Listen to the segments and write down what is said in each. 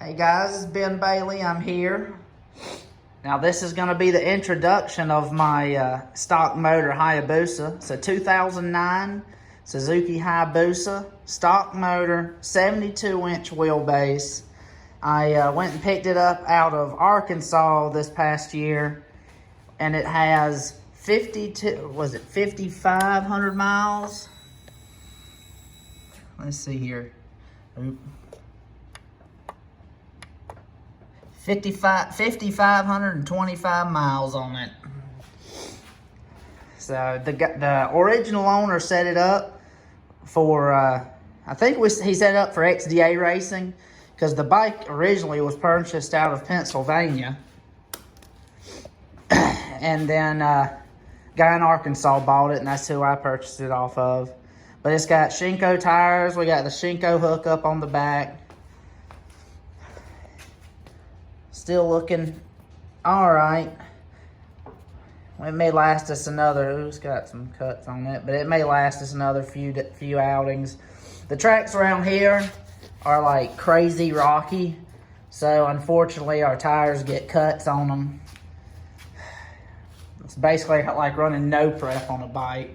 Hey guys, it's Ben Bailey. I'm here. Now this is going to be the introduction of my stock motor Hayabusa. It's a 2009 Suzuki Hayabusa stock motor, 72-inch wheelbase. I went and picked it up out of Arkansas this past year, and it has 5,500 miles? Let's see here. 5,525 miles on it. So the original owner set it up for, I think he set it up for XDA racing, because the bike originally was purchased out of Pennsylvania. And then a guy in Arkansas bought it, and that's who I purchased it off of. But it's got Shinko tires. We got the Shinko hookup on the back. Still looking all right. It may last us another, it's got some cuts on it, but it may last us another few outings. The tracks around here are like crazy rocky, so unfortunately our tires get cuts on them. It's basically like running no prep on a bike.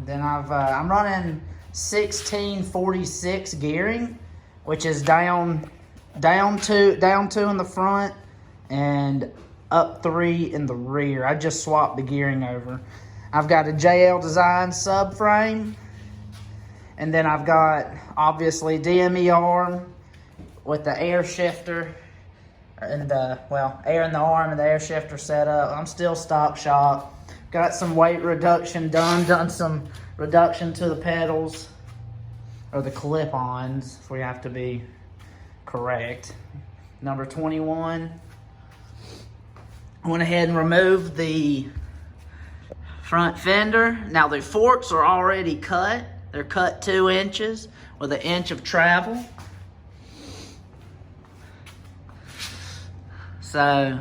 Then I'm running 1646 gearing, which is down two in the front and up 3 in the rear. I just swapped the gearing over. I've got a JL Design subframe, and then I've got obviously DME arm with the air shifter and air in the arm and the air shifter set up. I'm still stock shop. Got some weight reduction done some reduction to the pedals, or the clip-ons if we have to be correct. Number 21. I went ahead and removed the front fender. Now the forks are already cut. They're cut 2 inches with 1 inch of travel. So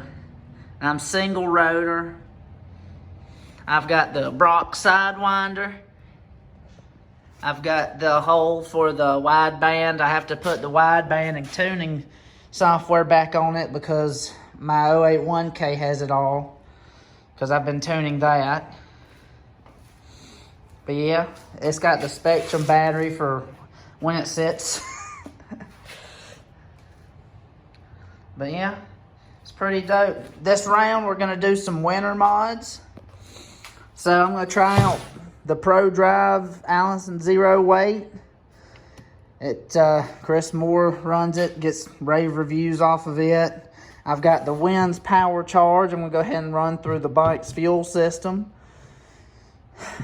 I'm single rotor. I've got the Brock Sidewinder. I've got the hole for the wideband. I have to put the wideband and tuning software back on it because my 081K has it all, because I've been tuning that. But yeah, it's got the Spectrum battery for when it sits. But yeah, it's pretty dope. This round we're going to do some winter mods. So I'm going to try out the Pro Drive Allison Zero Weight. Chris Moore runs it, gets rave reviews off of it. I've got the Winds Power Charge. I'm going to go ahead and run through the bike's fuel system.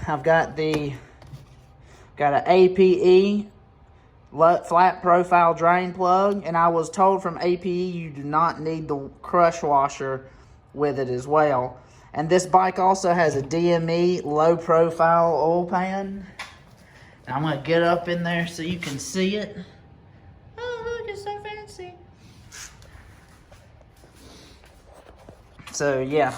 I've got an APE flat profile drain plug, and I was told from APE you do not need the crush washer with it as well. And this bike also has a DME low profile oil pan. Now I'm going to get up in there so you can see it. Oh, look, it's so fancy. So yeah,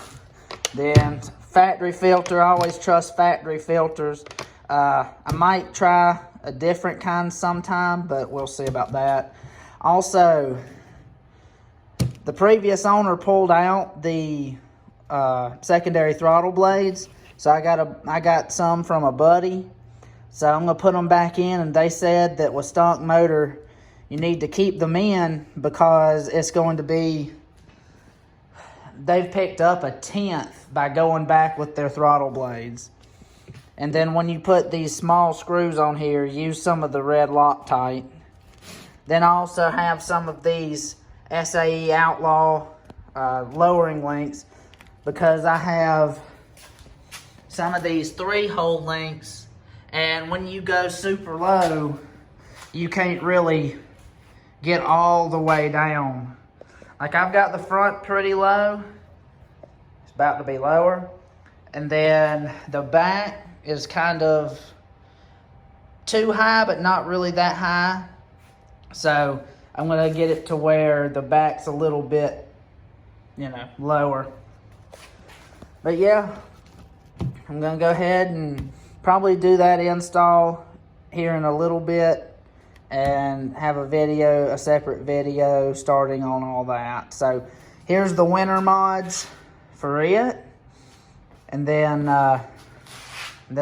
then factory filter. I always trust factory filters. I might try a different kind sometime, but we'll see about that. Also, the previous owner pulled out the secondary throttle blades, so I got some from a buddy. So I'm gonna put them back in, and they said that with stock motor, you need to keep them in because it's going to be. They've picked up 1/10 by going back with their throttle blades. And then when you put these small screws on here, use some of the red Loctite. Then I also have some of these SAE Outlaw lowering links, because I have some of these 3-hole links, and when you go super low, you can't really get all the way down. Like, I've got the front pretty low. It's about to be lower. And then the back is kind of too high, but not really that high. So I'm going to get it to where the back's a little bit, lower. But yeah, I'm going to go ahead and probably do that install here in a little bit. and have a separate video starting on all that. So here's the winter mods for it. And then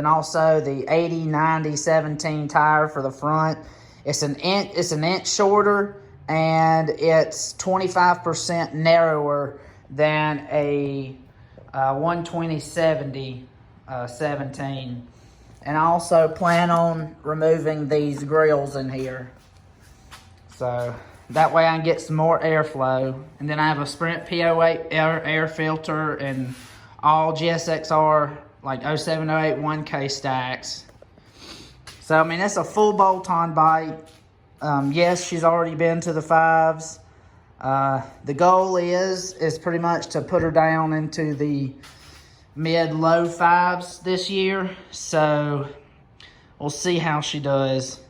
also the 80, 90, 17 tire for the front. It's an inch shorter, and it's 25% narrower than a 120/70 17. And I also plan on removing these grills in here, so that way I can get some more airflow. And then I have a Sprint P08 air filter and all GSXR like 07, 08, 1K stacks. So I mean, it's a full bolt-on bike. Yes, she's already been to the 5s. The goal is pretty much to put her down into the mid-low 5s this year. So we'll see how she does.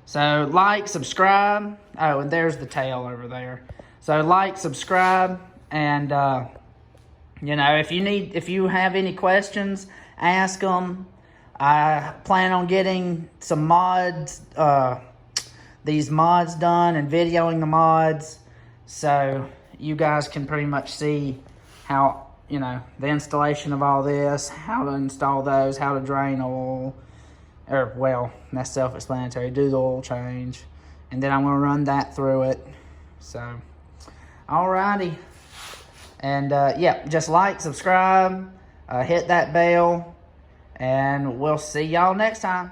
So like, subscribe. Oh, and there's the tail over there. So like, subscribe, and you know, if you have any questions, ask them. I plan on getting some mods, these mods done, and videoing the mods, so you guys can pretty much see how, you know, the installation of all this, how to install those, how to drain oil, or, well, that's self-explanatory, do the oil change, and then I'm going to run that through it. So, alrighty. And, yeah, just like, subscribe, hit that bell, and we'll see y'all next time.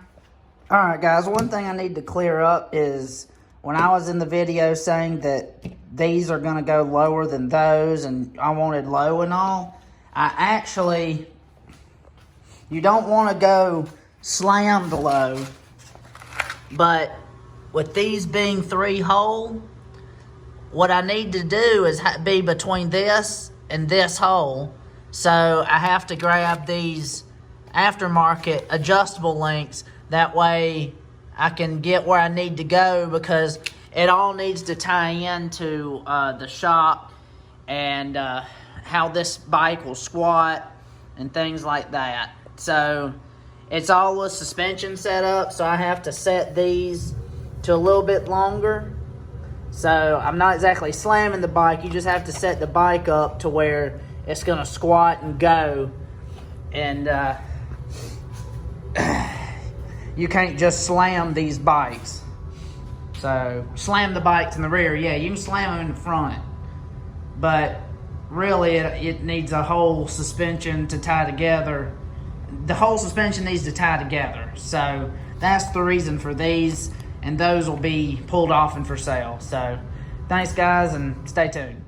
Alright, guys, one thing I need to clear up is when I was in the video saying that these are going to go lower than those, and I wanted low and all, you don't want to go slammed low, but with these being 3-hole, what I need to do is be between this and this hole. So I have to grab these aftermarket adjustable links. That way I can get where I need to go, because it all needs to tie into the shop and how this bike will squat and things like that. So it's all with suspension set up, so I have to set these to a little bit longer. So I'm not exactly slamming the bike, you just have to set the bike up to where it's gonna squat and go. And you can't just slam these bikes. So slam the bikes in the rear, yeah, you can slam them in the front, but really it needs a whole suspension to tie together. The whole suspension needs to tie together. So that's the reason for these, and those will be pulled off and for sale. So thanks, guys, and stay tuned.